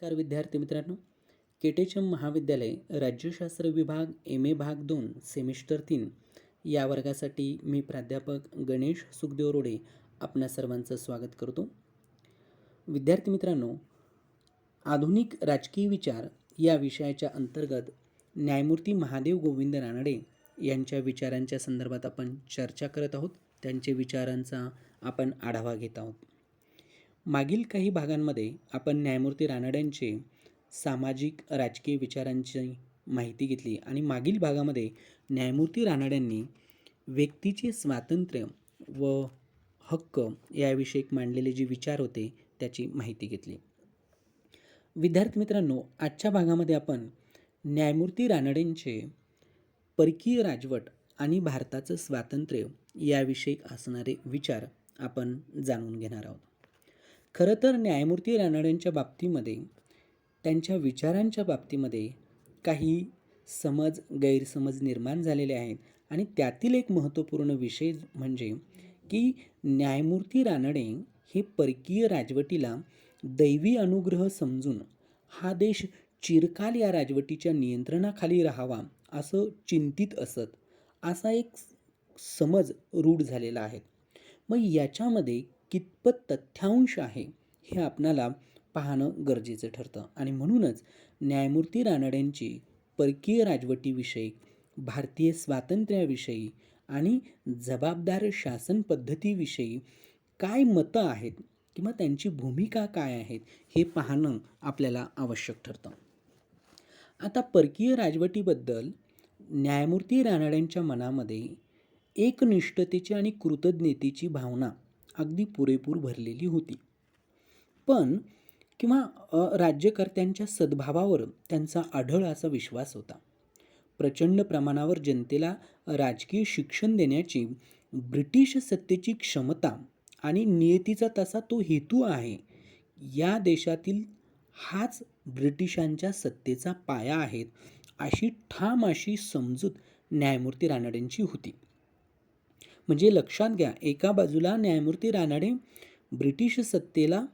नमस्कार विद्यार्थी मित्रांनो. केटेचम महाविद्यालय राज्यशास्त्र विभाग MA भाग 2 सेमिस्टर 3 या वर्गासाठी मी प्राध्यापक गणेश सुखदेव रोडे आपणा सर्वांचं स्वागत करतो. विद्यार्थी मित्रांनो, आधुनिक राजकीय विचार या विषयाच्या अंतर्गत न्यायमूर्ती महादेव गोविंद रानडे यांच्या विचारांच्या संदर्भात आपण चर्चा करत आहोत. त्यांचे विचारांचा आपण आढावा घेत आहोत. मागील काही भागांमध्ये आपण न्यायमूर्ती रानड्यांचे सामाजिक राजकीय विचारांची माहिती घेतली आणि मागील भागामध्ये न्यायमूर्ती रानड्यांनी व्यक्तीचे स्वातंत्र्य व हक्क याविषयी मांडलेले जे विचार होते त्याची माहिती घेतली. विद्यार्थी मित्रांनो, आजच्या भागामध्ये आपण न्यायमूर्ती रानडेंचे परकीय राजवट आणि भारताचं स्वातंत्र्य याविषयी असणारे विचार आपण जाणून घेणार आहोत. खरं तर न्यायमूर्ती रानडेंच्या बाबतीमध्ये, त्यांच्या विचारांच्या बाबतीमध्ये काही गैरसमज निर्माण झालेले आहेत आणि त्यातील एक महत्त्वपूर्ण विषय म्हणजे की न्यायमूर्ती रानडे हे परकीय राजवटीला दैवी अनुग्रह समजून हा देश चिरकाल या राजवटीच्या नियंत्रणाखाली राहावा असं चिंतित असत, असा एक समज रूढ झालेला आहे. मग याच्यामध्ये कितपत तथ्यांश आहे हे आपणाला पाहणं गरजेचं ठरतं आणि म्हणूनच न्यायमूर्ती रानडेंची परकीय राजवटीविषयी, भारतीय स्वातंत्र्याविषयी आणि जबाबदार शासन पद्धतीविषयी काय मतं आहेत किंवा त्यांची भूमिका काय आहेत हे पाहणं आपल्याला आवश्यक ठरतं. आता परकीय राजवटीबद्दल न्यायमूर्ती रानडेंच्या मनामध्ये एकनिष्ठतेची आणि कृतज्ञतेची भावना अगदी पुरेपूर भरलेली होती. पण राज्यकर्त्यांच्या सद्भावावर त्यांचा अढळ असा विश्वास होता. प्रचंड प्रमाणावर जनतेला राजकीय शिक्षण देण्याची ब्रिटिश सत्तेची क्षमता आणि नियतीचा तसा तो हेतू आहे. या देशातील हाच ब्रिटिशांच्या सत्तेचा पाया आहे, अशी ठाम अशी समजूत न्यायमूर्ती रानडेंची होती. म्हणजे लक्षात घ्या, एका बाजूला न्यायमूर्ती रानडे ब्रिटिश सत्तेला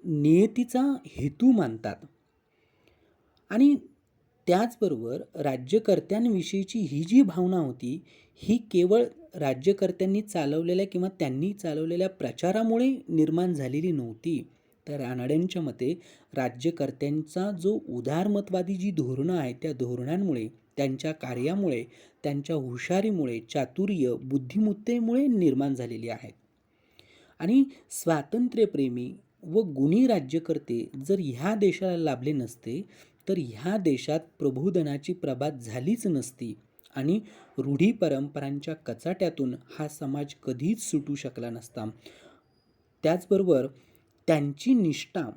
नियतीचा हेतू मानतात आणि त्याचबरोबर राज्यकर्त्यांविषयीची ही जी भावना होती ही केवळ राज्यकर्त्यांनी चालवलेल्या किंवा त्यांनी चालवलेल्या प्रचारामुळे निर्माण झालेली नव्हती. तर रानडेंच्या मते राज्यकर्त्यांचा जो उदारमतवादी जी धोरणं आहेत त्या धोरणांमुळे, त्यांच्या कार्यामुळे, त्यांच्या हुशारीमुळे, चातुर्य, बुद्धिमत्तेमुळे निर्माण झालेली आहेत. आणि स्वातंत्र्यप्रेमी व गुणी राज्यकर्ते जर ह्या देशाला लाभले नसते तर ह्या देशात प्रबोधनाची प्रभात झालीच नसती आणि रूढी परंपरांच्या कचाट्यातून हा समाज कधीच सुटू शकला नसता. त्याचबरोबर त्यांची निष्ठा,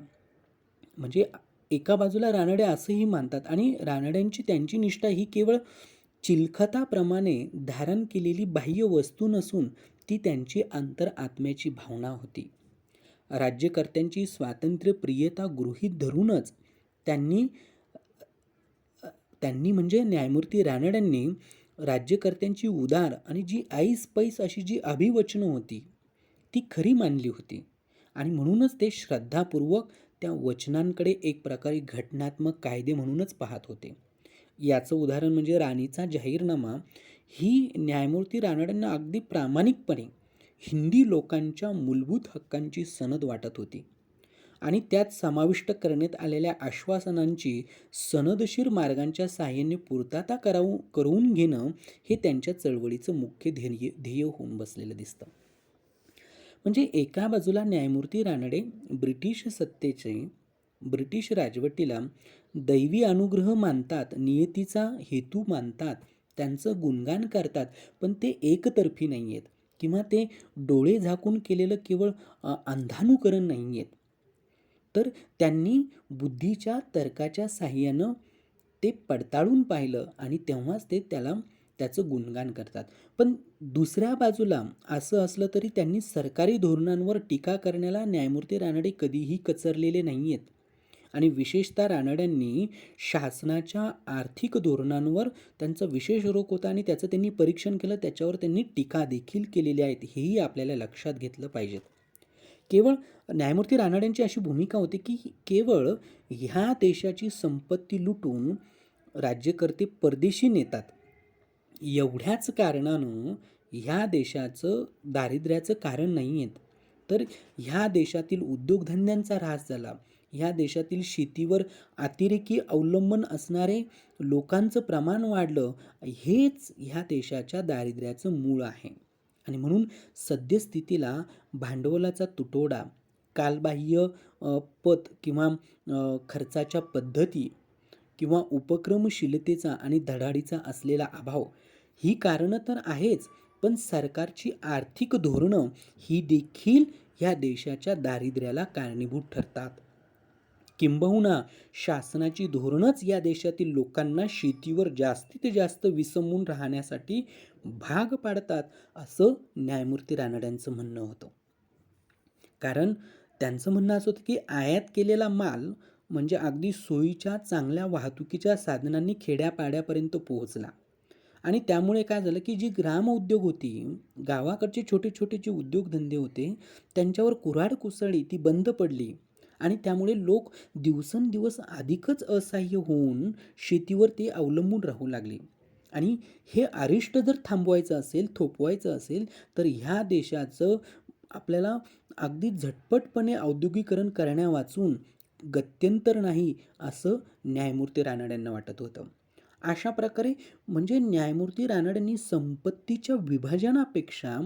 म्हणजे एका बाजूला रानडे असंही मानतात आणि रानड्यांची त्यांची निष्ठा ही केवळ चिलखताप्रमाणे धारण केलेली बाह्य वस्तू नसून ती त्यांची अंतरआत्म्याची भावना होती. राज्यकर्त्यांची स्वातंत्र्यप्रियता गृहीत धरूनच त्यांनी म्हणजे न्यायमूर्ती रानडेंनी राज्यकर्त्यांची उदार आणि जी ऐसपैस अशी जी अभिवचनं होती ती खरी मानली होती आणि म्हणूनच ते श्रद्धापूर्वक त्या वचनांकडे एक प्रकारे घटनात्मक कायदे म्हणूनच पाहत होते. याचं उदाहरण म्हणजे राणीचा जाहीरनामा ही न्यायमूर्ती रानडेंना अगदी प्रामाणिकपणे हिंदी लोकांच्या मूलभूत हक्कांची सनद वाटत होती आणि त्यात समाविष्ट करण्यात आलेल्या आश्वासनांची सनदशीर मार्गांच्या साहाय्याने पूर्तता करून घेणं हे त्यांच्या चळवळीचं मुख्य ध्येय होऊन बसलेलं दिसतं. म्हणजे एका बाजूला न्यायमूर्ती रानडे ब्रिटिश राजवटीला दैवी अनुग्रह मानतात, नियतीचा हेतू मानतात, त्यांचं गुणगान करतात, पण ते एकतर्फी नाही आहेत किंवा ते डोळे झाकून केलेलं केवळ अंधानुकरण नाही आहेत. तर त्यांनी बुद्धीच्या तर्काच्या साहाय्यानं ते पडताळून पाहिलं आणि तेव्हाच ते त्याचं गुणगान करतात. पण दुसऱ्या बाजूला असं असलं तरी त्यांनी सरकारी धोरणांवर टीका करण्याला न्यायमूर्ती रानडे कधीही कचरलेले नाही आहेत आणि विशेषतः रानड्यांनी शासनाच्या आर्थिक धोरणांवर त्यांचा विशेष रोख होता आणि त्याचं त्यांनी परीक्षण केलं, त्याच्यावर त्यांनी टीका देखील केलेली आहेत. हेही आपल्याला लक्षात घेतलं पाहिजेत. केवळ न्यायमूर्ती रानडेंची अशी भूमिका होती, की केवळ ह्या देशाची संपत्ती लुटून राज्यकर्ते परदेशी नेतात. एवढ्याच कारणानं ह्या देशाचं दारिद्र्याचं कारण नाही आहेत. तर ह्या देशातील उद्योगधंद्यांचा ऱ्हास झाला. ह्या देशातील शेतीवर अतिरेकी अवलंबन असणारे लोकांचं प्रमाण वाढलं. हेच ह्या देशाच्या दारिद्र्याचं मूळ आहे. आणि म्हणून सद्यस्थितीला भांडवलाचा तुटवडा, कालबाह्य पत किंवा खर्चाच्या पद्धती किंवा उपक्रमशीलतेचा आणि धडाडीचा असलेला अभाव ही कारणं तर आहेच, पण सरकारची आर्थिक धोरणं ही देखील ह्या देशाच्या दारिद्र्याला कारणीभूत ठरतात. किंबहुना शासनाची धोरणंच या देशातील लोकांना शेतीवर जास्तीत जास्त विसंबून राहण्यासाठी भाग पाडतात, असं न्यायमूर्ती रानड्यांचं म्हणणं होतं. कारण त्यांचं म्हणणं असं होतं, की आयात केलेला माल म्हणजे अगदी सोयीच्या चांगल्या वाहतुकीच्या साधनांनी खेड्यापाड्यापर्यंत पोहोचला. आणि त्यामुळे काय झालं, की जी ग्रामउद्योग होती, गावाकडचे छोटे छोटे जे उद्योगधंदे होते, त्यांच्यावर कुऱ्हाड कोसळली, ती बंद पडली. आणि त्यामुळे लोक दिवसेंदिवस अधिकच असहाय्य होऊन शेतीवर ते अवलंबून राहू लागले. आणि हे अरिष्ट जर थांबवायचं असेल, थोपवायचं असेल, तर ह्या देशाचं आपल्याला अगदी झटपटपणे औद्योगिकरण करण्यावाचून गत्यंतर नाही, असं न्यायमूर्ती रानडेंना वाटत होतं. अशा प्रकारे म्हणजे न्यायमूर्ती रानडेंनी संपत्तीच्या विभाजनापेक्षा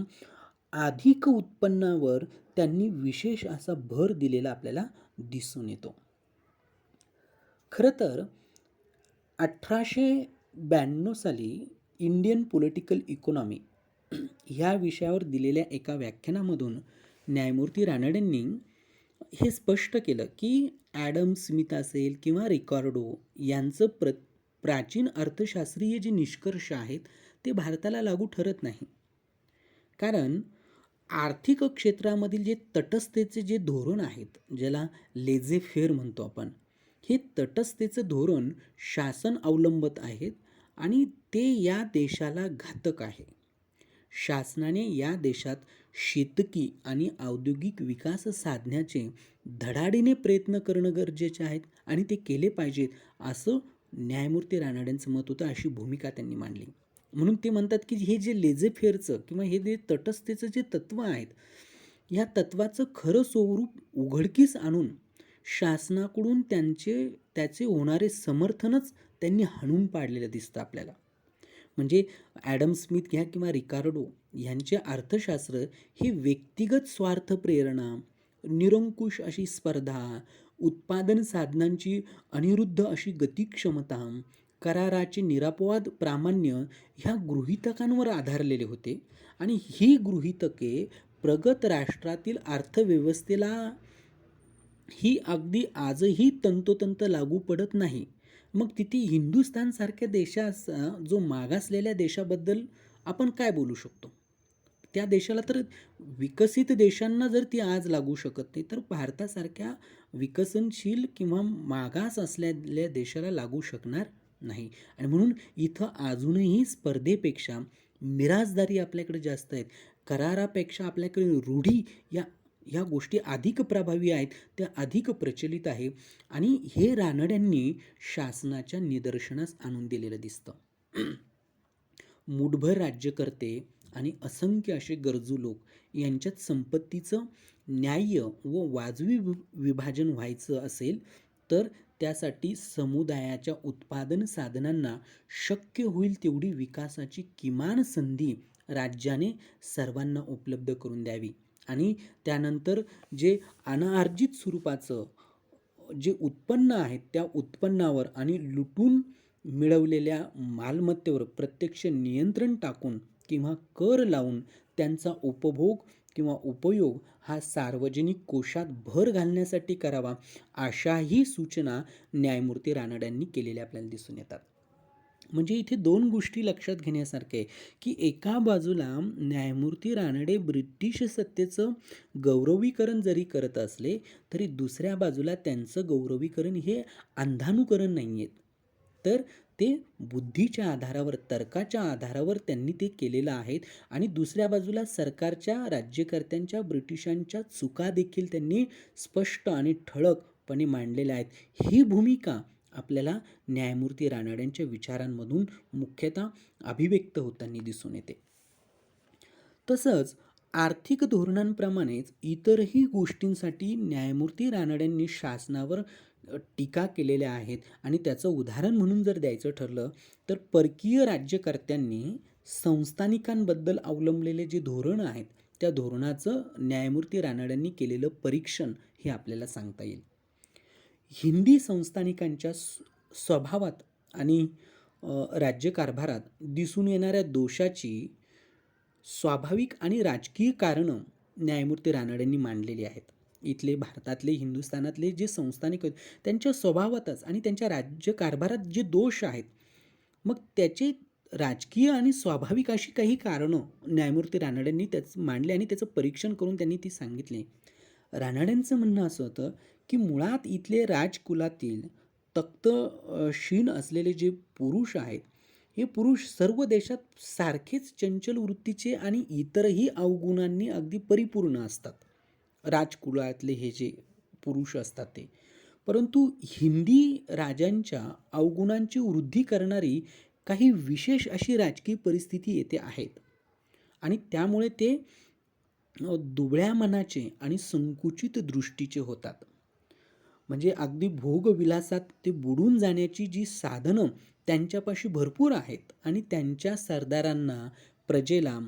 अधिक उत्पन्नावर त्यांनी विशेष असा भर दिलेला आपल्याला दिसून येतो. खरं तर 1892 साली इंडियन पॉलिटिकल इकॉनॉमी ह्या विषयावर दिलेल्या एका व्याख्यानामधून न्यायमूर्ती रानडेंनी हे स्पष्ट केलं, की ॲडम स्मिथ असेल किंवा रिकार्डो यांचं प्राचीन अर्थशास्त्रीय जे निष्कर्ष आहेत ते भारताला लागू ठरत नाही. कारण आर्थिक क्षेत्रामधील जे तटस्थतेचे जे धोरण आहेत, ज्याला लेझे फेअर म्हणतो आपण, हे तटस्थतेचं धोरण शासन अवलंबत आहेत आणि ते या देशाला घातक आहे. शासनाने या देशात शेतकी आणि औद्योगिक विकास साधण्याचे धडाडीने प्रयत्न करणं गरजेचे आहेत आणि ते केले पाहिजेत, असं न्यायमूर्ती रानडेंचं मत होतं. अशी भूमिका त्यांनी मांडली. म्हणून ते म्हणतात, की हे जे लेझे फेअरचं किंवा हे जे तटस्थतेचं जे तत्त्व आहेत, या तत्त्वाचं खरं स्वरूप उघडकीस आणून शासनाकडून त्याचे होणारे समर्थनच त्यांनी हाणून पाडलेलं दिसतं आपल्याला. म्हणजे ॲडम स्मिथ घ्या किंवा रिकार्डो यांचे अर्थशास्त्र हे व्यक्तिगत स्वार्थ प्रेरणा, निरंकुश अशी स्पर्धा, उत्पादन साधनांची अनिरुद्ध अशी गतिक्षमता, कराराचे निरपवाद प्रामाण्य ह्या गृहीतकांवर आधारलेले होते. आणि ही गृहीतके प्रगत राष्ट्रातील अर्थव्यवस्थेला ही अगदी आजही तंतोतंत लागू पडत नाही. मग तिथे हिंदुस्थानसारख्या देशाचा जो मागासलेल्या देशाबद्दल आपण काय बोलू शकतो? त्या देशाला तर विकसित देशांना जर ती आज लागू शकत नाही, तर भारतासारख्या विकसनशील किंवा मागास असलेल्या देशाला लागू शकणार नाही. आणि म्हणून इथं अजूनही स्पर्धेपेक्षा मिराजदारी आपल्याकडे जास्त आहेत. करारापेक्षा आपल्याकडे रूढी या गोष्टी अधिक प्रभावी आहेत, त्या अधिक प्रचलित आहे. आणि हे रानड्यांनी शासनाच्या निदर्शनास आणून दिलेलं दिसतं. मूठभर राज्यकर्ते आणि असंख्य असे गरजू लोक यांच्यात संपत्तीचं न्याय्य व वाजवी विभाजन व्हायचं असेल, तर त्यासाठी समुदायाच्या उत्पादन साधनांना शक्य होईल तेवढी विकासाची किमान संधी राज्याने सर्वांना उपलब्ध करून द्यावी. आणि त्यानंतर जे अनार्जित स्वरूपाचं जे उत्पन्न आहे, त्या उत्पन्नावर आणि लुटून मिळवलेल्या मालमत्तेवर प्रत्यक्ष नियंत्रण टाकून किंवा कर लावून त्यांचा उपभोग किंवा उपयोग हा सार्वजनिक कोशात भर घालण्यासाठी करावा, अशाही सूचना न्यायमूर्ती रानड्यांनी केलेल्या आपल्याला दिसून येतात. म्हणजे इथे दोन गोष्टी लक्षात घेण्यासारख्या आहे, की एका बाजूला न्यायमूर्ती रानडे ब्रिटिश सत्तेचं गौरवीकरण जरी करत असले, तरी दुसऱ्या बाजूला त्यांचं गौरवीकरण हे अंधानुकरण नाही आहेत, तर ते बुद्धीच्या आधारावर, तर्काच्या आधारावर त्यांनी ते केलेलं आहे आणि दुसऱ्या बाजूला सरकारच्या, राज्यकर्त्यांच्या, ब्रिटिशांच्या चुका देखील त्यांनी स्पष्ट आणि ठळकपणे मांडलेल्या आहेत. ही भूमिका आपल्याला न्यायमूर्ती रानड्यांच्या विचारांमधून मुख्यतः अभिव्यक्त होताना दिसून येते. तसंच आर्थिक धोरणांप्रमाणेच इतरही गोष्टींसाठी न्यायमूर्ती रानड्यांनी शासनावर टीका केलेल्या आहेत आणि त्याचं उदाहरण म्हणून जर द्यायचं ठरलं तर परकीय राज्यकर्त्यांनी संस्थानिकांबद्दल अवलंबलेले जे धोरणं आहेत त्या धोरणाचं न्यायमूर्ती रानड्यांनी केलेलं परीक्षण हे आपल्याला सांगता येईल. हिंदी संस्थानिकांच्या स्वभावात आणि राज्यकारभारात दिसून येणाऱ्या दोषाची स्वाभाविक आणि राजकीय कारणं न्यायमूर्ती रानडेंनी मांडलेली आहेत. इथले भारतातले, हिंदुस्थानातले जे संस्थानिक आहेत त्यांच्या स्वभावातच आणि त्यांच्या राज्यकारभारात जे दोष आहेत, मग त्याचे राजकीय आणि स्वाभाविक अशी काही कारणं न्यायमूर्ती रानडेंनी मांडले आणि त्याचं परीक्षण करून त्यांनी ती सांगितले. रानडेंचं म्हणणं असं होतं की मुळात इथले राजकुलातील तख्तशीन असलेले जे पुरुष आहेत, हे पुरुष सर्व देशात सारखेच चंचल वृत्तीचे आणि इतरही अवगुणांनी अगदी परिपूर्ण असतात. राजकुलातले हे जे पुरुष असतात ते, परंतु हिंदी राजांच्या अवगुणांची वृद्धी करणारी काही विशेष अशी राजकीय परिस्थिती येथे आहेत आणि त्यामुळे ते दुबळ्या मनाचे आणि संकुचित दृष्टीचे होतात. म्हणजे अगदी भोगविलासात ते बुडून जाण्याची जी साधनं त्यांच्यापाशी भरपूर आहेत आणि त्यांच्या सरदारांना, प्रजेला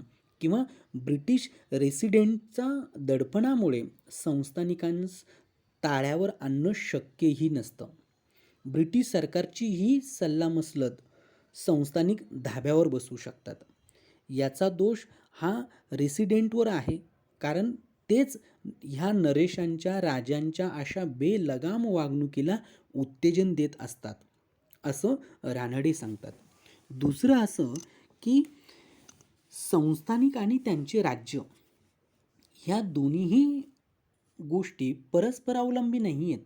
किंवा ब्रिटिश रेसिडेंटचा दडपणामुळे संस्थानिकांस ताळ्यावर आणणं शक्यही नसतं. ब्रिटिश सरकारची ही सल्लामसलत संस्थानिक धाब्यावर बसू शकतात. याचा दोष हा रेसिडेंटवर आहे, कारण तेच ह्या नरेशांच्या, राजांच्या अशा बेलगाम वागणुकीला उत्तेजन देत असतात, असं रानडे सांगतात. दुसरं असं की संस्थानिक आणि त्यांचे राज्य ह्या दोन्हीही गोष्टी परस्परावलंबी नाही आहेत.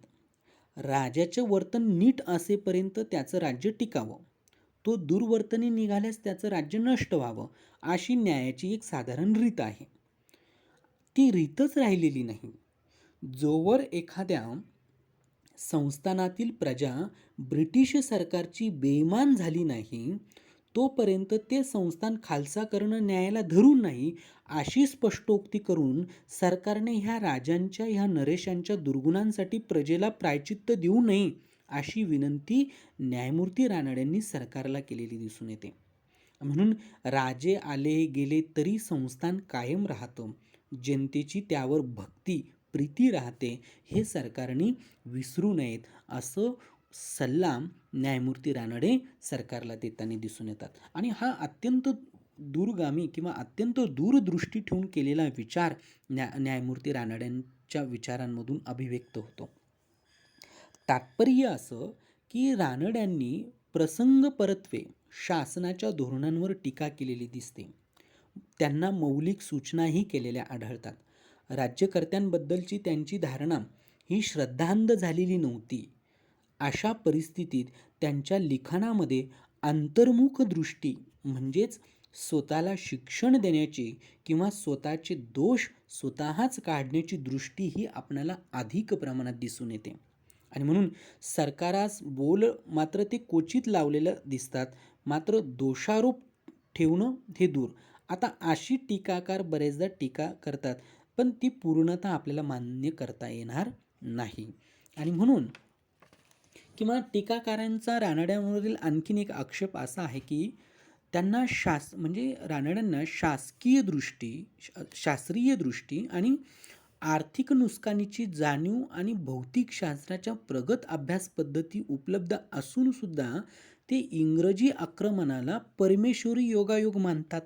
राजाचं वर्तन नीट असेपर्यंत त्याचं राज्य टिकावं, तो दुर्वर्तने निघाल्यास त्याचं राज्य नष्ट व्हावं, अशी न्यायाची एक साधारण रीत आहे. ती रीतच राहिलेली नाही. जोवर एखाद्या संस्थानातील प्रजा ब्रिटिश सरकारची बेईमान झाली नाही, तोपर्यंत ते संस्थान खालसा करणं न्यायाला धरून नाही, अशी स्पष्टोक्ती करून सरकारने ह्या राजांच्या, ह्या नरेशांच्या दुर्गुणांसाठी प्रजेला प्रायचित्त देऊ नये, अशी विनंती न्यायमूर्ती रानडेंनी सरकारला केलेली दिसून येते. म्हणून राजे आले गेले तरी संस्थान कायम राहतं, जनतेची त्यावर भक्ती, प्रीती राहते, हे सरकारने विसरू नयेत, असं सल्ला न्यायमूर्ती रानडे सरकारला देताना दिसून येतात. आणि हा अत्यंत दूरगामी किंवा अत्यंत दूरदृष्टी ठेवून केलेला विचार न्यायमूर्ती रानड्यांच्या विचारांमधून अभिव्यक्त होतो. तात्पर्य असं की रानड्यांनी प्रसंगपरत्वे शासनाच्या धोरणांवर टीका केलेली दिसते. त्यांना मौलिक सूचनाही केलेल्या आढळतात. राज्यकर्त्यांबद्दलची त्यांची धारणा ही श्रद्धांध झालेली नव्हती. अशा परिस्थितीत त्यांच्या लिखाणामध्ये अंतर्मुख दृष्टी म्हणजेच स्वतःला शिक्षण देण्याची किंवा स्वतःचे दोष स्वतःच काढण्याची दृष्टी ही आपल्याला अधिक प्रमाणात दिसून येते. आणि म्हणून सरकारास बोल मात्र ते क्वचित लावलेलं दिसतात, मात्र दोषारोप ठेवणं हे दूर. आता अशी टीकाकार बरेचदा टीका करतात, पण ती पूर्णतः आपल्याला मान्य करता येणार नाही. आणि म्हणून किंवा टीकाकारांचा रानड्यांवरील आणखीन एक आक्षेप असा आहे की त्यांना म्हणजे रानड्यांना शास्त्रीय दृष्टी आणि आर्थिक नुकसानीची जाणीव आणि भौतिक शास्त्राच्या प्रगत अभ्यास पद्धती उपलब्ध असून सुद्धा ते इंग्रजी आक्रमणाला परमेश्वरी योगायोग मानतात.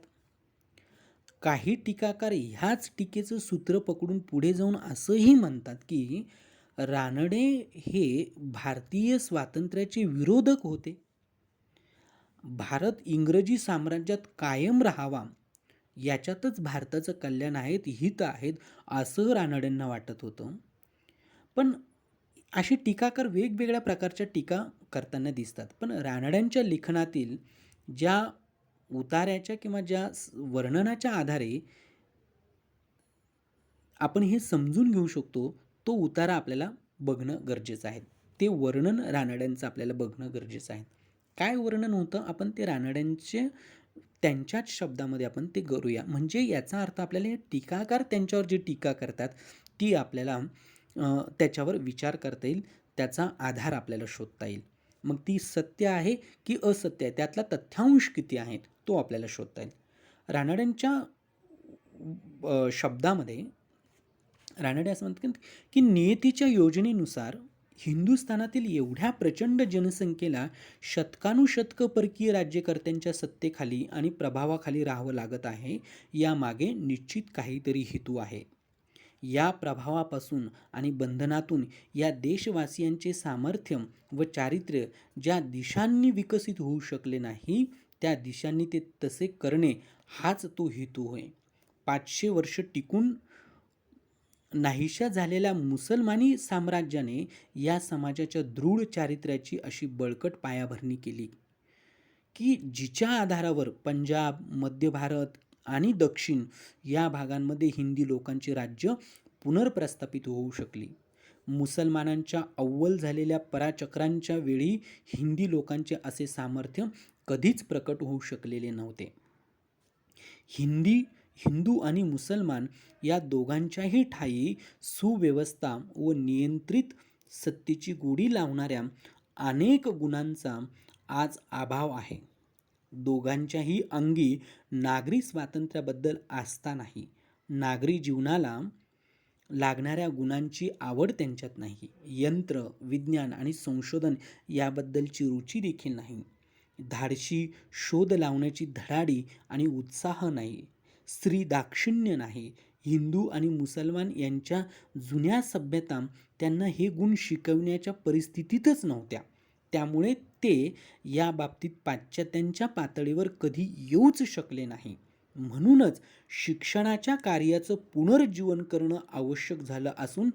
काही टीकाकार ह्याच टीकेचं सूत्र पकडून पुढे जाऊन असंही म्हणतात की रानडे हे भारतीय स्वातंत्र्याचे विरोधक होते. भारत इंग्रजी साम्राज्यात कायम राहावा याच्यातच भारताचं कल्याण आहे, हित आहेत, असं रानड्यांना वाटत होतं. पण असे टीकाकार वेगवेगळ्या प्रकारच्या टीका करताना दिसतात. पण रानड्यांच्या लेखनातील ज्या उतार्याच्या किंवा ज्या वर्णनाच्या आधारे आपण हे समजून घेऊ शकतो, तो उतारा आपल्याला बघणं गरजेचं आहे. ते वर्णन रानड्यांचं आपल्याला बघणं गरजेचं आहे. काय वर्णन होतं? आपण ते रानड्यांचे त्यांच्याच शब्दामध्ये आपण ते करूया. म्हणजे याचा अर्थ आपल्याला हे टीकाकार त्यांच्यावर जी टीका करतात, ती आपल्याला त्याच्यावर विचार करता येईल. त्याचा आधार आपल्याला शोधता येईल. मग ती सत्य आहे की असत्य आहे? त्यातला तथ्यांश किती आहेत? तो आपल्याला शोधता येईल. रानड्यांच्या शब्दामध्ये रानडे असं म्हणतात की नियतीच्या योजनेनुसार हिंदुस्थानातील एवढ्या प्रचंड जनसंख्येला शतकानुशतकं परकीय राज्यकर्त्यांच्या सत्तेखाली आणि प्रभावाखाली राहावं लागत आहे. यामागे निश्चित काहीतरी हेतू आहे. या प्रभावापासून आणि बंधनातून या देशवासियांचे सामर्थ्य व चारित्र्य ज्या दिशांनी विकसित होऊ शकले नाही, त्या दिशांनी ते तसे करणे हाच तो हेतू होय. 500 वर्ष टिकून नाहीशा झालेल्या मुसलमानी साम्राज्याने या समाजाच्या दृढ चारित्र्याची अशी बळकट पायाभरणी केली की जिच्या आधारावर पंजाब, मध्य भारत आणि दक्षिण या भागांमध्ये हिंदी लोकांची राज्य पुनर्प्रस्थापित होऊ शकली. मुसलमानांच्या अव्वल झालेल्या पराचक्रांच्या वेळी हिंदी लोकांचे असे सामर्थ्य कधीच प्रकट होऊ शकलेले नव्हते. हिंदू आणि मुसलमान या दोघांच्याही ठायी सुव्यवस्था व नियंत्रित सत्तेची गोडी लावणाऱ्या अनेक गुणांचा आज अभाव आहे. दोघांच्याही अंगी नागरी स्वातंत्र्याबद्दल आस्था नाही. नागरी जीवनाला लागणाऱ्या गुणांची आवड त्यांच्यात नाही. यंत्र, विज्ञान आणि संशोधन याबद्दलची रुची देखील नाही. धाडशी शोध लावण्याची धडाडी आणि उत्साह नाही. स्त्री दाक्षिण्य नाही. हिंदू आणि मुसलमान यांच्या जुन्या सभ्यता त्यांना हे गुण शिकवण्याच्या परिस्थितीतच नव्हत्या. त्यामुळे ते या बाबतीत पाश्चात्यांच्या पातळीवर कधी येऊच शकले नाही. म्हणूनच शिक्षणाच्या कार्याचं पुनर्जीवन करणं आवश्यक झालं असून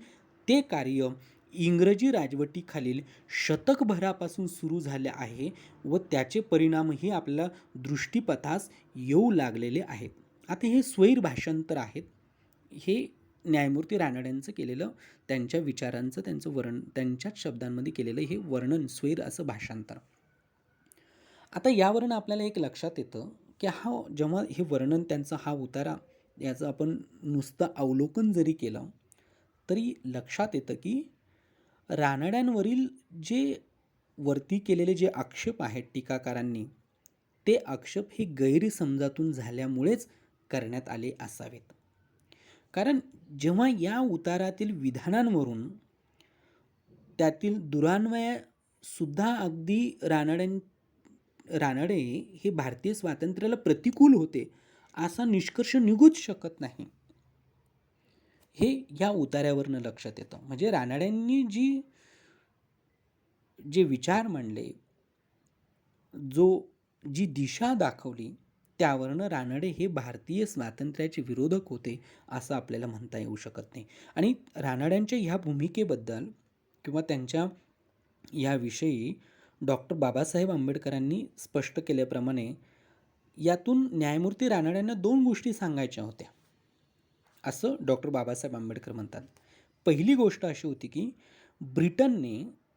ते कार्य इंग्रजी राजवटीखालील शतकभरापासून सुरू झाले आहे व त्याचे परिणामही आपल्याला दृष्टीपथास येऊ लागलेले आहेत. आता हे स्वैर भाषांतर आहेत. हे न्यायमूर्ती रानड्यांचं केलेलं त्यांच्या विचारांचं त्यांचं त्यांच्याच शब्दांमध्ये केलेलं हे वर्णन स्वैर असं भाषांतर. आता यावरून आपल्याला एक लक्षात येतं की जेव्हा हे वर्णन त्यांचा हा उतारा याचं आपण नुसतं अवलोकन जरी केलं तरी लक्षात येतं की रानड्यांवरील जे वरती केलेले जे आक्षेप आहेत टीकाकारांनी, ते आक्षेप हे गैरसमजातून झाल्यामुळेच करण्यात आले असावेत. कारण जेव्हा या उतारातील विधानांवरून त्यातील दुरान्वयसुद्धा अगदी रानडे हे भारतीय स्वातंत्र्याला प्रतिकूल होते असा निष्कर्ष निघूच शकत नाही. हे या उतार्यावरनं लक्षात येतं. म्हणजे रानड्यांनी जे विचार मांडले, जी दिशा दाखवली, त्यावरनं रानडे हे भारतीय स्वातंत्र्याचे विरोधक होते असं आपल्याला म्हणता येऊ शकत नाही. आणि रानड्यांच्या ह्या भूमिकेबद्दल किंवा त्यांच्या याविषयी डॉक्टर बाबासाहेब आंबेडकरांनी स्पष्ट केल्याप्रमाणे यातून न्यायमूर्ती रानड्यांना 2 गोष्टी सांगायच्या होत्या असं डॉक्टर बाबासाहेब आंबेडकर म्हणतात. पहिली गोष्ट अशी होती की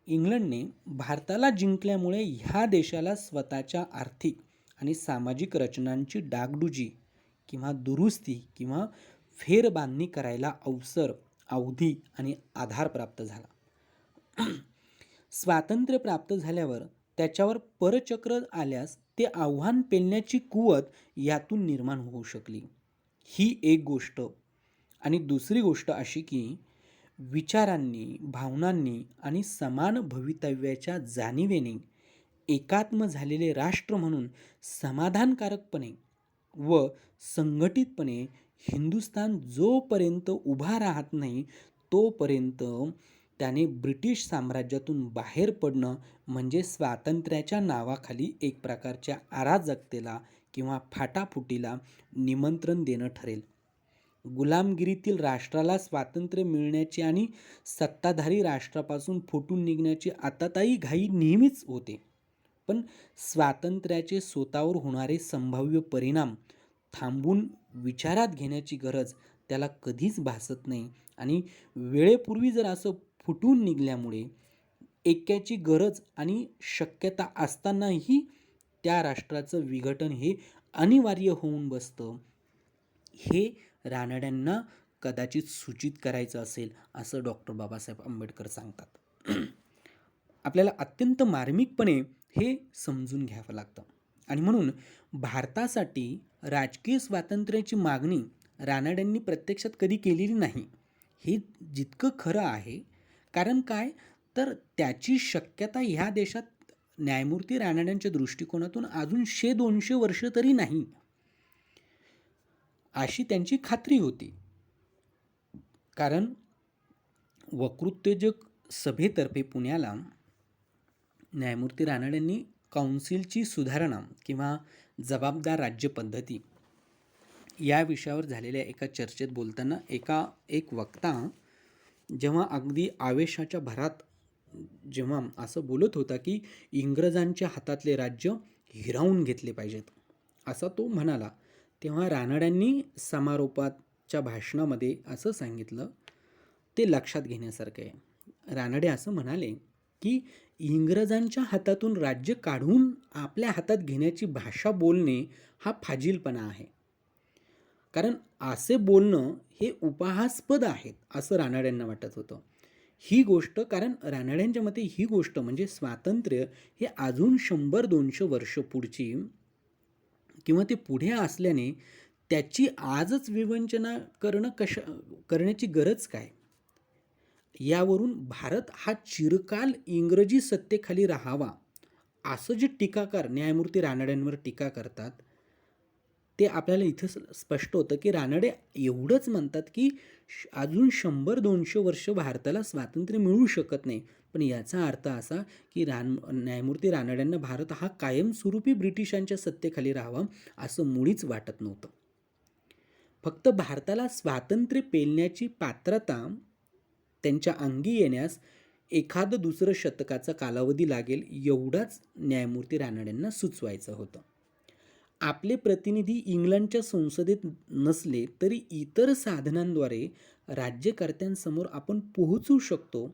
इंग्लंडने भारताला जिंकल्यामुळे ह्या देशाला स्वतःच्या आर्थिक आणि सामाजिक रचनांची डागडुजी किंवा दुरुस्ती किंवा फेरबांधणी करायला अवसर, अवधी आणि आधार प्राप्त झाला. स्वातंत्र्य प्राप्त झाल्यावर त्याच्यावर परचक्र आल्यास ते आव्हान पेलण्याची कुवत यातून निर्माण होऊ शकली. ही एक गोष्ट. आणि दुसरी गोष्ट अशी की विचारांनी, भावनांनी आणि समान भवितव्याच्या जाणीवेने एकात्म झालेले राष्ट्र म्हणून समाधानकारकपणे व संघटितपणे हिंदुस्थान जोपर्यंत उभा राहत नाही तोपर्यंत त्याने ब्रिटिश साम्राज्यातून बाहेर पडणं म्हणजे स्वातंत्र्याच्या नावाखाली एक प्रकारच्या अराजकतेला किंवा फाटाफुटीला निमंत्रण देणं ठरेल. गुलामगिरीतील राष्ट्राला स्वातंत्र्य मिळण्याची आणि सत्ताधारी राष्ट्रापासून फुटून निघण्याची आतातायी घाई नेहमीच होते. पण स्वातंत्र्याचे स्वतःवर होणारे संभाव्य परिणाम थांबून विचारात घेण्याची गरज त्याला कधीच भासत नाही. आणि वेळेपूर्वी जर असं फुटून निघाल्यामुळे ऐक्याची गरज आणि शक्यता असतानाही त्या राष्ट्राचं विघटन हे अनिवार्य होऊन बसतं, हे रानड्यांना कदाचित सूचित करायचं असेल असं डॉक्टर बाबासाहेब आंबेडकर सांगतात. आपल्याला अत्यंत मार्मिकपणे हे समजून घ्यावं लागतं. आणि म्हणून भारतासाठी राजकीय स्वातंत्र्याची मागणी रानड्यांनी प्रत्यक्षात कधी केलेली नाही, हे जितकं खरं आहे. कारण काय, तर त्याची शक्यता ह्या देशात न्यायमूर्ती रानड्यांच्या दृष्टिकोनातून अजून 100-200 वर्ष तरी नाही, अशी त्यांची खात्री होती. कारण वक्तृत्वोद्योग सभेतर्फे पुण्याला न्यायमूर्ती रानडेंनी काउन्सिलची सुधारणा किंवा जबाबदार राज्य पद्धती या विषयावर झालेल्या एका चर्चेत बोलताना एक वक्ता जेव्हा अगदी आवेशाच्या भरात जेव्हा असं बोलत होता की इंग्रजांच्या हातातले राज्य हिरावून घेतले पाहिजेत असा तो म्हणाला, तेव्हा रानड्यांनी समारोपाच्या भाषणामध्ये असं सांगितलं, ते लक्षात घेण्यासारखं आहे. रानडे असं म्हणाले की इंग्रजांच्या हातातून राज्य काढून आपल्या हातात घेण्याची भाषा बोलणे हा फाजीलपणा आहे. कारण असे बोलणं हे उपहासास्पद आहे असं रानड्यांना वाटत होतं. ही गोष्ट, कारण रानड्यांच्या मते ही गोष्ट म्हणजे स्वातंत्र्य हे अजून 100-200 वर्ष पुढची किंवा ते पुढे असल्याने त्याची आजच विवंचना करण्याची गरज काय. यावरून भारत हा चिरकाल इंग्रजी सत्तेखाली राहावा असं जे टीकाकार न्यायमूर्ती रानड्यांवर टीका करतात, ते आपल्याला इथं स्पष्ट होतं की रानडे एवढंच म्हणतात की अजून 100-200 वर्ष भारताला स्वातंत्र्य मिळू शकत नाही. पण याचा अर्थ असा की न्यायमूर्ती रानड्यांना भारत हा कायमस्वरूपी ब्रिटिशांच्या सत्तेखाली राहावा असं मुळीच वाटत नव्हतं. फक्त भारताला स्वातंत्र्य पेलण्याची पात्रता त्यांच्या अंगी येण्यास एखादं दुसरं शतकाचा कालावधी लागेल एवढाच न्यायमूर्ती रानड्यांना सुचवायचं होतं. आपले प्रतिनिधी इंग्लंडच्या संसदेत नसले तरी इतर साधनांद्वारे राज्यकर्त्यांसमोर आपण पोहोचू शकतो.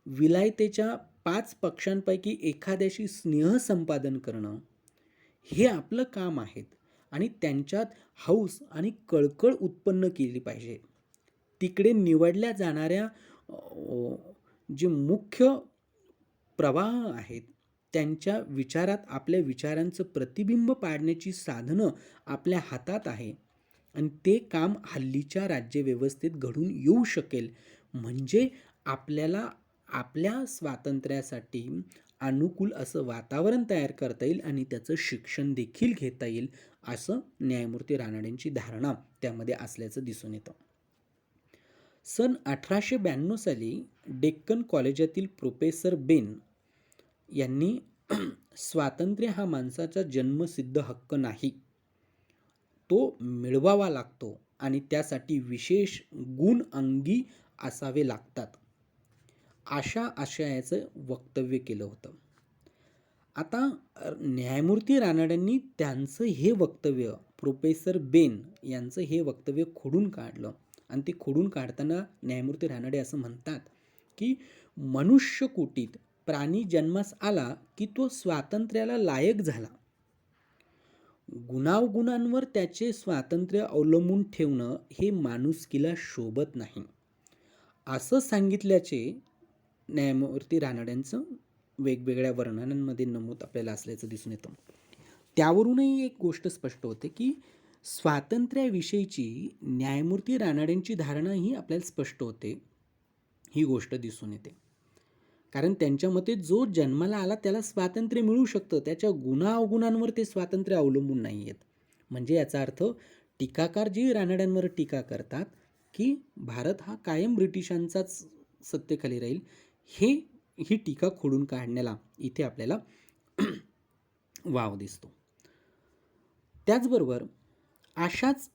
विलायतेच्या 5 पक्षांपैकी एखाद्याशी स्नेह संपादन करणं हे आपलं काम आहे आणि त्यांच्यात हौस आणि कळकळ उत्पन्न केली पाहिजे. तिकडे निवडल्या जाणाऱ्या जे मुख्य प्रवाह आहेत त्यांच्या विचारात आपल्या विचारांचं प्रतिबिंब पाडण्याची साधनं आपल्या हातात आहे आणि ते काम हल्लीच्या राज्यव्यवस्थेत घडून येऊ शकेल. म्हणजे आपल्याला आपल्या स्वातंत्र्यासाठी अनुकूल असं वातावरण तयार करता येईल आणि त्याचं शिक्षण देखील घेता येईल असं न्यायमूर्ती रानडेंची धारणा त्यामध्ये असल्याचं दिसून येतं. सन 1892 साली डेक्कन कॉलेजातील प्रोफेसर बेन यांनी स्वातंत्र्य हा माणसाचा जन्मसिद्ध हक्क नाही, तो मिळवावा लागतो आणि त्यासाठी विशेष गुण अंगी असावे लागतात, अशा आशयाचं वक्तव्य केलं होतं. आता न्यायमूर्ती रानड्यांनी त्यांचं हे वक्तव्य, प्रोफेसर बेन यांचं हे वक्तव्य खोडून काढलं आणि ते खोडून काढताना न्यायमूर्ती रानडे असं म्हणतात की मनुष्यकोटीत प्राणी जन्मास आला की तो स्वातंत्र्याला लायक झाला. गुणावगुणांवर त्याचे स्वातंत्र्य अवलंबून ठेवणं हे माणुसकीला शोभत नाही असं सांगितल्याचे न्यायमूर्ती रानड्यांचं वेगवेगळ्या वर्णनांमध्ये नमूद आपल्याला असल्याचं दिसून येतं. त्यावरूनही एक गोष्ट स्पष्ट होते की स्वातंत्र्याविषयीची न्यायमूर्ती रानडेंची धारणा ही आपल्याला स्पष्ट होते, ही गोष्ट दिसून येते. कारण त्यांच्या मते जो जन्माला आला त्याला स्वातंत्र्य मिळू शकतं, त्याच्या गुणाअवगुणांवर ते स्वातंत्र्य अवलंबून नाही आहेत. म्हणजे याचा अर्थ टीकाकार जी रानड्यांवर टीका करतात की भारत हा कायम ब्रिटिशांचाच सत्तेखाली राहील, ही टीका खोडून काढण्याला इथे आपल्याला वाव दिसतो. त्याचबरोबर अशाच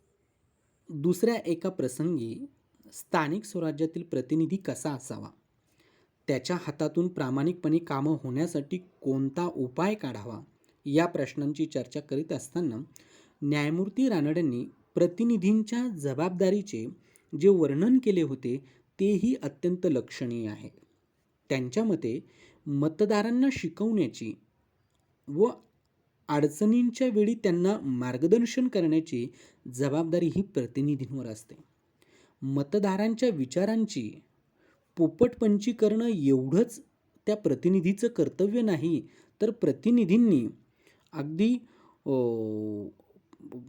दुसऱ्या एका प्रसंगी स्थानिक स्वराज्यातील प्रतिनिधी कसा असावा, त्याच्या हातातून प्रामाणिकपणे कामं होण्यासाठी कोणता उपाय काढावा, या प्रश्नांची चर्चा करीत असताना न्यायमूर्ती रानडेंनी प्रतिनिधींच्या जबाबदारीचे जे वर्णन केले होते तेही अत्यंत लक्षणीय आहे. त्यांच्या मते मतदारांना शिकवण्याची व अडचणींच्या वेळी त्यांना मार्गदर्शन करण्याची जबाबदारी ही प्रतिनिधींवर असते. मतदारांच्या विचारांची पोपटपंची करणं एवढंच त्या प्रतिनिधीचं कर्तव्य नाही, तर प्रतिनिधींनी अगदी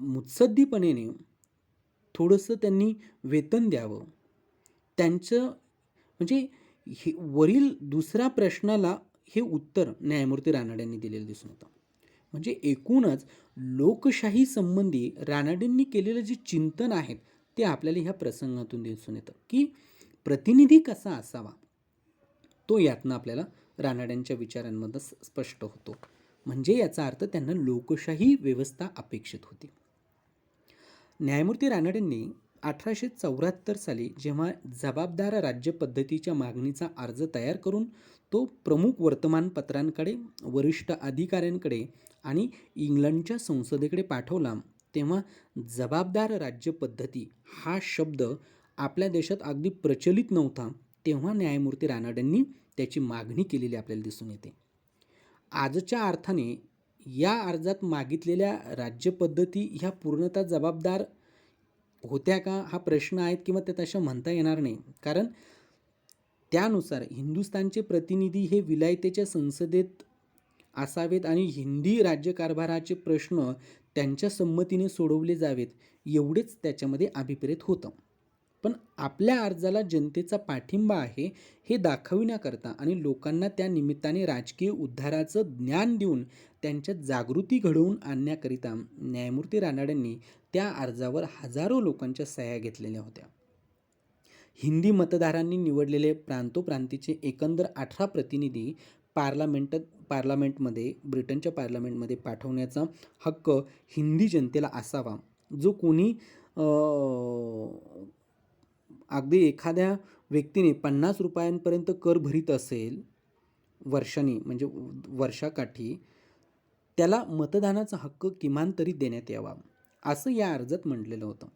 मुत्सद्दीपणे थोडंसं त्यांनी वेतन द्यावं. त्यांचं म्हणजे हे वरील दुसऱ्या प्रश्नाला हे उत्तर न्यायमूर्ती रानडेंनी दिलेलं दिसून येतं. म्हणजे एकूणच लोकशाही संबंधी रानडेंनी केलेलं जे चिंतन आहे ते आपल्याला ह्या प्रसंगातून दिसून येतं की प्रतिनिधी कसा असावा, तो यातनं आपल्याला रानडेंच्या विचारांमध्ये स्पष्ट होतो. म्हणजे याचा अर्थ त्यांना लोकशाही व्यवस्था अपेक्षित होती. न्यायमूर्ती रानडेंनी 1874 साली जेव्हा जबाबदार राज्य पद्धतीच्या मागणीचा अर्ज तयार करून तो प्रमुख वर्तमानपत्रांकडे, वरिष्ठ अधिकाऱ्यांकडे आणि इंग्लंडच्या संसदेकडे पाठवला, तेव्हा जबाबदार राज्य पद्धती हा शब्द आपल्या देशात अगदी प्रचलित नव्हता. तेव्हा न्यायमूर्ती रानडेंनी त्याची मागणी केलेली आपल्याला दिसून येते. आजच्या अर्थाने या अर्जात मागितलेल्या राज्यपद्धती ह्या पूर्णतः जबाबदार होत्या का, हा प्रश्न आहे किंवा त्या तशा म्हणता येणार नाही. कारण त्यानुसार हिंदुस्थानचे प्रतिनिधी हे विलायतेच्या संसदेत असावेत आणि हिंदी राज्यकारभाराचे प्रश्न त्यांच्या संमतीने सोडवले जावेत, एवढेच त्याच्यामध्ये अभिप्रेत होतं. पण आपल्या अर्जाला जनतेचा पाठिंबा आहे हे दाखविण्याकरता आणि लोकांना त्या निमित्ताने राजकीय उद्धाराचं ज्ञान देऊन त्यांच्यात जागृती घडवून आणण्याकरिता न्यायमूर्ती रानडेंनी त्या अर्जावर हजारो लोकांच्या सह्या घेतलेल्या होत्या. हिंदी मतदारांनी निवडलेले प्रांतोप्रांतीचे एकंदर 18 प्रतिनिधी पार्लमेंटमध्ये, ब्रिटनच्या पार्लमेंटमध्ये पाठवण्याचा हक्क हिंदी जनतेला असावा. जो कोणी अगदी एखाद्या व्यक्तीने 50 रुपयांपर्यंत कर भरीत असेल वर्षानी, म्हणजे वर्षाकाठी, त्याला मतदानाचा हक्क किमान तरी देण्यात यावा, असं या अर्जात म्हटलेलं होतं.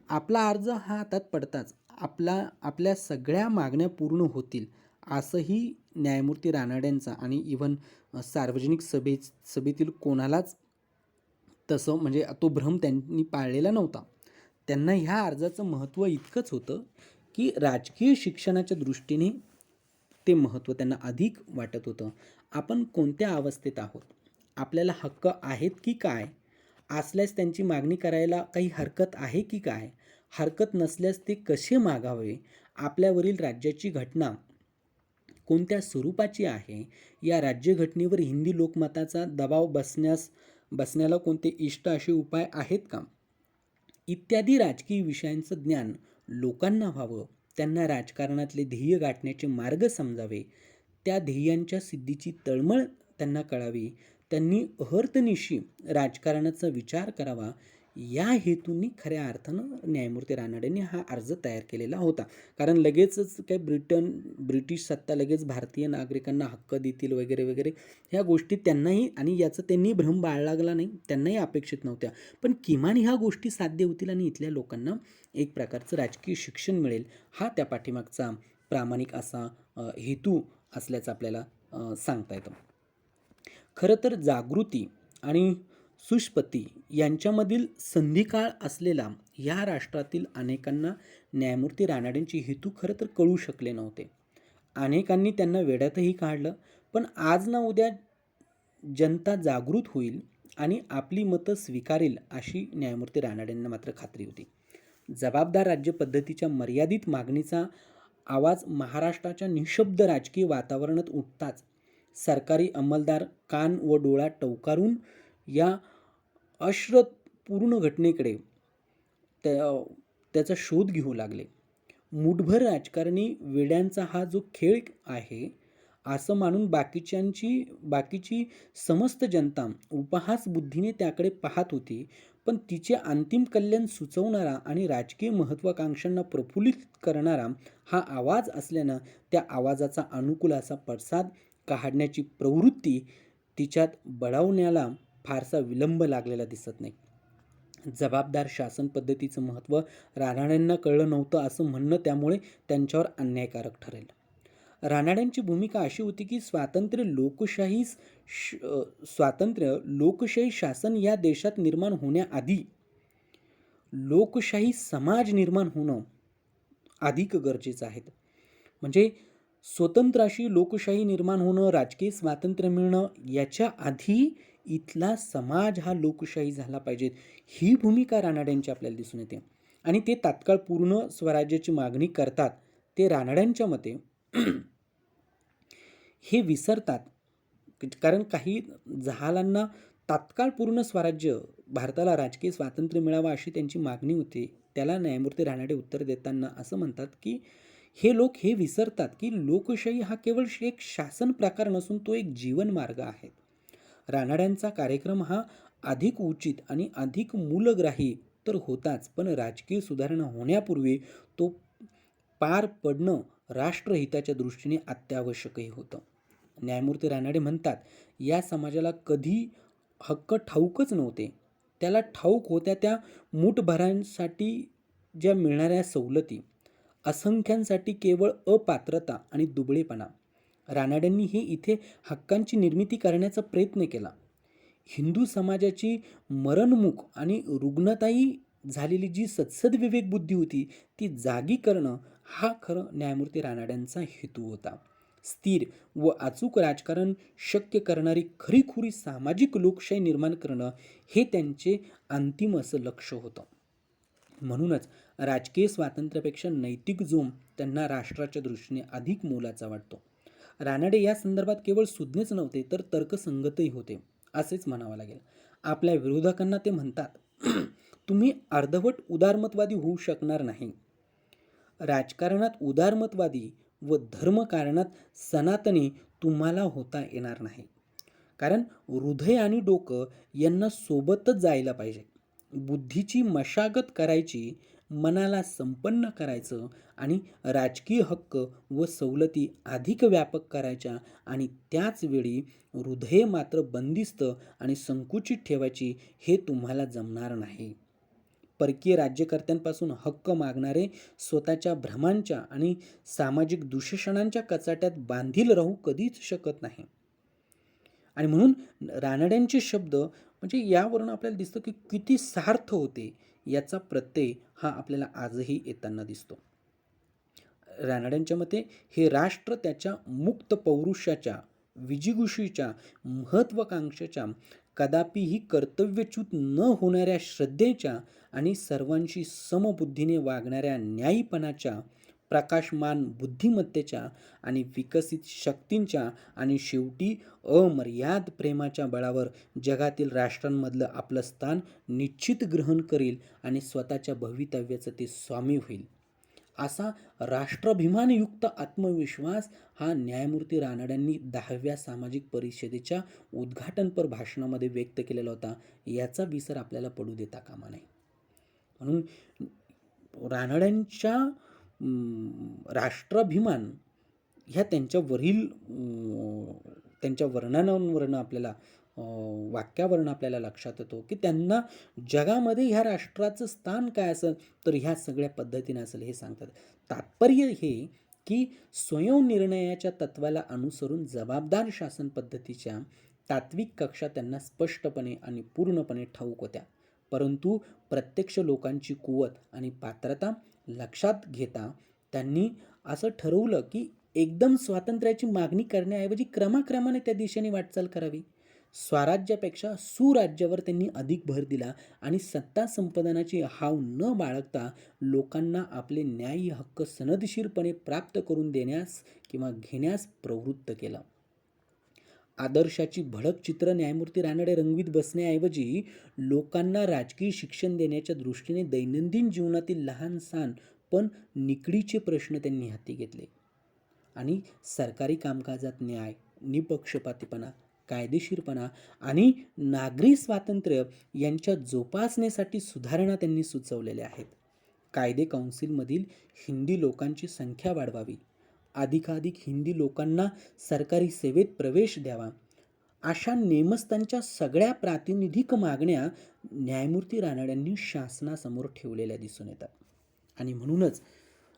आपला अर्ज हा हातात पडताच आपल्या सगळ्या मागण्या पूर्ण होतील असंही न्यायमूर्ती रानडेंचा आणि इव्हन सार्वजनिक सभेतील कोणालाच तसं म्हणजे तो भ्रम त्यांनी पाळलेला नव्हता. त्यांना ह्या अर्जाचं महत्त्व इतकंच होतं की राजकीय शिक्षणाच्या दृष्टीने ते महत्त्व त्यांना अधिक वाटत होतं. आपण कोणत्या अवस्थेत आहोत, आपल्याला हक्क आहेत की काय, असल्यास त्यांची मागणी करायला काही हरकत आहे की काय, हरकत नसल्यास ते कसे मागावे, आपल्यावरील राज्याची घटना कोणत्या स्वरूपाची आहे, या राज्यघटनेवर हिंदी लोकमताचा दबाव बसण्याला कोणते इष्ट असे उपाय आहेत का, इत्यादी राजकीय विषयांचं ज्ञान लोकांना व्हावं, त्यांना राजकारणातले ध्येय गाठण्याचे मार्ग समजावे, त्या ध्येयांच्या सिद्धीची तळमळ त्यांना कळावी, त्यांनी अहर्निशी राजकारणाचा विचार करावा, या हेतूंनी खऱ्या अर्थानं न्यायमूर्ती रानडेंनी हा अर्ज तयार केलेला होता. कारण लगेचच काय ब्रिटिश सत्ता लगेच भारतीय नागरिकांना हक्क देतील वगैरे वगैरे ह्या गोष्टी त्यांनाही, आणि याचं त्यांनी भ्रम बाळगला नाही, त्यांनाही अपेक्षित नव्हत्या. पण किमान ह्या गोष्टी साध्य होतील आणि इथल्या लोकांना एक प्रकारचं राजकीय शिक्षण मिळेल, हा त्या पाठीमागचा प्रामाणिक असा हेतू असल्याचं आपल्याला सांगता येतं. खरं तर जागृती आणि सुष्पती यांच्यामधील संधिकाळ असलेला या राष्ट्रातील अनेकांना न्यायमूर्ती रानडेंचे हेतू खरं तर कळू शकले नव्हते. अनेकांनी त्यांना वेड्यातही काढलं. पण आज ना उद्या जनता जागृत होईल आणि आपली मतं स्वीकारेल अशी न्यायमूर्ती रानडेंना मात्र खात्री होती. जबाबदार राज्य पद्धतीच्या मर्यादित मागणीचा आवाज महाराष्ट्राच्या निशब्द राजकीय वातावरणात उठताच सरकारी अंमलदार कान व डोळा टवकारून या अश्रपूर्ण घटनेकडे त्याचा शोध घेऊ लागले. मुठभर राजकारणी वेड्यांचा हा जो खेळ आहे असं मानून बाकीची समस्त जनता उपहास बुद्धीने त्याकडे पाहत होती. पण तिचे अंतिम कल्याण सुचवणारा आणि राजकीय महत्त्वाकांक्षांना प्रफुल्लित करणारा हा आवाज असल्यानं त्या आवाजाचा अनुकूल असा पडसाद काढण्याची प्रवृत्ती तिच्यात बळावण्याला फारसा विलंब लागलेला दिसत नाही. जबाबदार शासन पद्धतीचं महत्त्व रानड्यांना कळलं नव्हतं असं म्हणणं त्यामुळे त्यांच्यावर अन्यायकारक ठरेल. रानड्यांची भूमिका अशी होती की स्वातंत्र्य लोकशाही शासन या देशात निर्माण होण्याआधी लोकशाही समाज निर्माण होणं अधिक गरजेचं आहे. म्हणजे स्वतंत्र अशी लोकशाही निर्माण होणं, राजकीय स्वातंत्र्य मिळणं याच्या आधी इथला समाज हा लोकशाही झाला पाहिजे. ही भूमिका रानड्यांची आपल्याला दिसून येते आणि ते तात्काळ पूर्ण स्वराज्याची मागणी करतात. ते रानड्यांच्या मते हे विसरतात, कारण काही जहालांना तात्काळ पूर्ण स्वराज्य, भारताला राजकीय स्वातंत्र्य मिळावं अशी त्यांची मागणी होती. त्याला न्यायमूर्ती रानडे उत्तर देताना असं म्हणतात की हे लोक हे विसरतात की लोकशाही हा केवळ एक शासन प्रकार नसून तो एक जीवन मार्ग आहे. रानड्यांचा कार्यक्रम हा अधिक उचित आणि अधिक मूलग्राही तर होताच, पण राजकीय सुधारणा होण्यापूर्वी तो पार पडणं राष्ट्रहिताच्या दृष्टीने अत्यावश्यकही होतं. न्यायमूर्ती रानडे म्हणतात, या समाजाला कधी हक्क ठाऊकच नव्हते. त्याला ठाऊक होत्या त्या मूठभरांसाठी ज्या मिळणाऱ्या सवलती, असंख्यांसाठी केवळ अपात्रता आणि दुबळेपणा. रानड्यांनी हे इथे हक्कांची निर्मिती करण्याचा प्रयत्न केला. हिंदू समाजाची मरणमुख आणि रुग्णताई झालेली जी सद्सद्विवेक बुद्धी होती ती जागी करणं हा खरं न्यायमूर्ती रानड्यांचा हेतू होता. स्थिर व अचूक राजकारण शक्य करणारी खरीखुरी सामाजिक लोकशाही निर्माण करणं हे त्यांचे अंतिम असं लक्ष होतं. म्हणूनच राजकीय स्वातंत्र्यापेक्षा नैतिक जोम त्यांना राष्ट्राच्या दृष्टीने अधिक मोलाचा वाटतो. रानडे या संदर्भात केवळ सुज्ञच नव्हते तर तर्कसंगतही होते असेच म्हणावं लागेल. आपल्या विरोधकांना ते म्हणतात, तुम्ही अर्धवट उदारमतवादी होऊ शकणार नाही. राजकारणात उदारमतवादी व धर्मकारणात सनातनी तुम्हाला होता येणार नाही. कारण हृदय आणि डोकं यांना सोबतच जायला पाहिजे. बुद्धीची मशागत करायची, मनाला संपन्न करायचं आणि राजकीय हक्क व सवलती अधिक व्यापक करायच्या आणि त्याच वेळी हृदय मात्र बंदिस्त आणि संकुचित ठेवायची, हे तुम्हाला जमणार नाही. परकीय राज्यकर्त्यांपासून हक्क मागणारे स्वतःच्या भ्रमांच्या आणि सामाजिक दूषणांच्या कचाट्यात बांधील राहू कधीच शकत नाही. आणि म्हणून रानड्यांचे शब्द म्हणजे यावरून आपल्याला दिसतं की किती सार्थ होते याचा प्रत्यय हा आपल्याला आजही येताना दिसतो. रानड्यांच्या मते हे राष्ट्र त्याच्या मुक्त पौरुषाच्या, विजिगुषीच्या, महत्त्वाकांक्षेच्या, कदापिही कर्तव्यच्युत न होणाऱ्या श्रद्धेच्या आणि सर्वांशी समबुद्धीने वागणाऱ्या न्यायीपणाच्या, प्रकाशमान बुद्धिमत्तेच्या आणि विकसित शक्तींच्या आणि शेवटी अमर्याद प्रेमाच्या बळावर जगातील राष्ट्रांमधलं आपलं स्थान निश्चित ग्रहण करेल आणि स्वतःच्या भवितव्याचं ते स्वामी होईल. असा राष्ट्राभिमानयुक्त आत्मविश्वास हा न्यायमूर्ती रानड्यांनी 10व्या सामाजिक परिषदेच्या उद्घाटनपर भाषणामध्ये व्यक्त केलेला होता. याचा विसर आपल्याला पडू देता कामा नये. म्हणून रानड्यांच्या राष्ट्राभिमान ह्या त्यांच्या वर्णनांवरनं आपल्याला वाक्यावरून आपल्याला लक्षात येतो की त्यांना जगामध्ये ह्या राष्ट्राचं स्थान काय असेल तर ह्या सगळ्या पद्धतीने असेल हे सांगतात. तात्पर्य हे की स्वयंनिर्णयाच्या तत्वाला अनुसरून जबाबदार शासन पद्धतीच्या तात्विक कक्षा त्यांना स्पष्टपणे आणि पूर्णपणे ठाऊक होत्या, परंतु प्रत्यक्ष लोकांची कुवत आणि पात्रता लक्षात घेता त्यांनी असं ठरवलं की एकदम स्वातंत्र्याची मागणी करण्याऐवजी क्रमाक्रमाने त्या दिशेने वाटचाल करावी. स्वराज्यापेक्षा सुराज्यावर त्यांनी अधिक भर दिला आणि सत्ता संपादनाची हाव न बाळगता लोकांना आपले न्याय्य हक्क सनदशीरपणे प्राप्त करून देण्यास किंवा घेण्यास प्रवृत्त केलं. आदर्शाची भडक चित्र न्यायमूर्ती रानडे रंगवीत बसण्याऐवजी लोकांना राजकीय शिक्षण देण्याच्या दृष्टीने दैनंदिन जीवनातील लहान सहान पण निकडीचे प्रश्न त्यांनी हाती घेतले आणि सरकारी कामकाजात न्याय, निपक्षपातीपणा कायदेशीरपणा आणि नागरी स्वातंत्र्य यांच्या जोपासनेसाठी सुधारणा त्यांनी सुचवलेल्या आहेत. कायदे कौन्सिलमधील हिंदी लोकांची संख्या वाढवावी, अधिकाधिक हिंदी लोकांना सरकारी सेवेत प्रवेश द्यावा, अशा नेमस्थांच्या सगळ्या प्रातिनिधिक मागण्या न्यायमूर्ती रानड्यांनी शासनासमोर ठेवलेल्या दिसून येतात. आणि म्हणूनच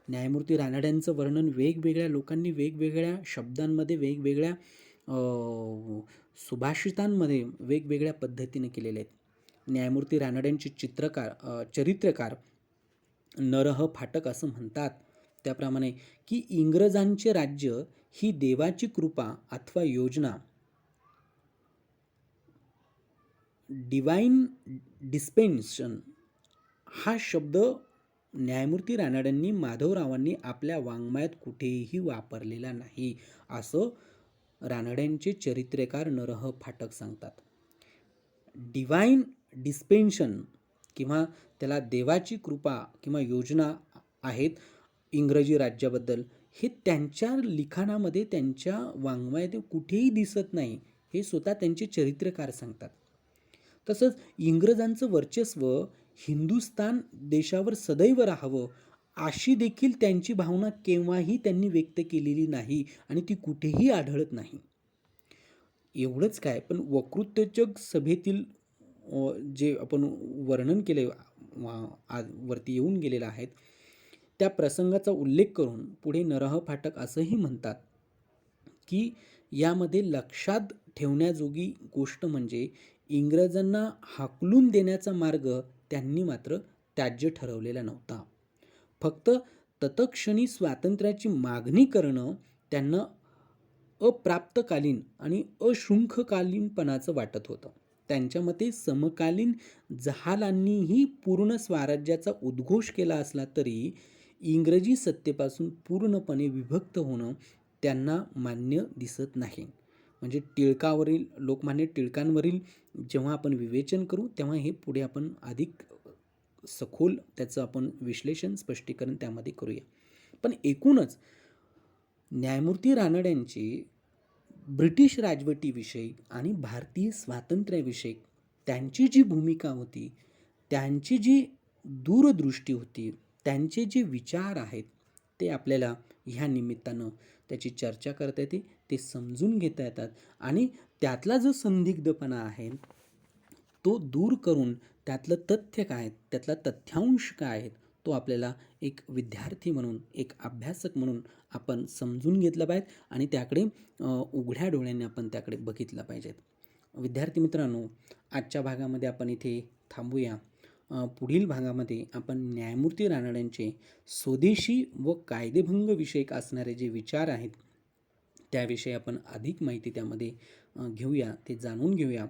न्यायमूर्ती रानड्यांचं वर्णन वेगवेगळ्या लोकांनी वेगवेगळ्या शब्दांमध्ये, वेगवेगळ्या सुभाषितांमध्ये वेगवेगळ्या पद्धतीने केलेले आहेत. न्यायमूर्ती रानड्यांचे चरित्रकार नरह फाटक असं म्हणतात त्याप्रमाणे की इंग्रजांचे राज्य ही देवाची कृपा अथवा योजना, डिवाइन डिस्पेन्शन हा शब्द न्यायमूर्ती रानड्यांनी माधवरावांनी आपल्या वाङ्मयात कुठेही वापरलेला नाही असं रानड्यांचे चरित्रकार नरह फाटक सांगतात. डिवाइन डिस्पेन्शन किंवा त्याला देवाची कृपा किंवा योजना आहेत इंग्रजी राज्याबद्दल, हे त्यांच्या लिखाणामध्ये, त्यांच्या वाङ्मयात कुठेही दिसत नाही, हे स्वतः त्यांचे चरित्रकार सांगतात. तसंच इंग्रजांचं वर्चस्व हिंदुस्थान देशावर सदैव राहावं अशी देखील त्यांची भावना केव्हाही त्यांनी व्यक्त केलेली नाही आणि ती कुठेही आढळत नाही. एवढंच काय, पण वक्तृत्वचक सभेतील जे आपण वर्णन केले वरती येऊन गेलेलं आहेत त्या प्रसंगाचा उल्लेख करून पुढे नरह फाटक असंही म्हणतात की यामध्ये लक्षात ठेवण्याजोगी गोष्ट म्हणजे इंग्रजांना हाकलून देण्याचा मार्ग त्यांनी मात्र त्याज्य ठरवलेला नव्हता. फक्त तत्क्षणी स्वातंत्र्याची मागणी करणं त्यांना अप्राप्तकालीन आणि अशृंखकालीनपणाचं वाटत होतं. त्यांच्या मते समकालीन जहालांनीही पूर्ण स्वराज्याचा उद्घोष केला असला तरी इंग्रजी सत्तेपासून पूर्णपणे विभक्त होणं त्यांना मान्य दिसत नाही. म्हणजे लोकमान्य टिळकांवरील जेव्हा आपण विवेचन करू तेव्हा हे पुढे आपण अधिक सखोल त्याचं आपण विश्लेषण, स्पष्टीकरण त्यामध्ये करूया. पण एकूणच न्यायमूर्ती रानड्यांची ब्रिटिश राजवटीविषयी आणि भारतीय स्वातंत्र्याविषयी त्यांची जी भूमिका होती, त्यांची जी दूरदृष्टी होती, त्यांचे जे विचार आहेत ते आपल्याला ह्या निमित्तानं त्याची चर्चा करता येते, ते समजून घेता येतात आणि त्यातला जो संदिग्धपणा आहे तो दूर करून त्यातलं तथ्य काय, त्यातला तथ्यांश काय आहेत तो आपल्याला एक विद्यार्थी म्हणून, एक अभ्यासक म्हणून आपण समजून घेतलं पाहिजे आणि त्याकडे उघड्या डोळ्यांनी आपण त्याकडे बघितलं पाहिजेत. विद्यार्थी मित्रांनो, आजच्या भागामध्ये आपण इथे थांबूया. पुढील भागामध्ये आपण न्यायमूर्ती रानड्यांचे स्वदेशी व कायदेभंग विषयक असणारे जे विचार आहेत त्याविषयी आपण अधिक माहिती त्यामध्ये घेऊया, ते जाणून घेऊया.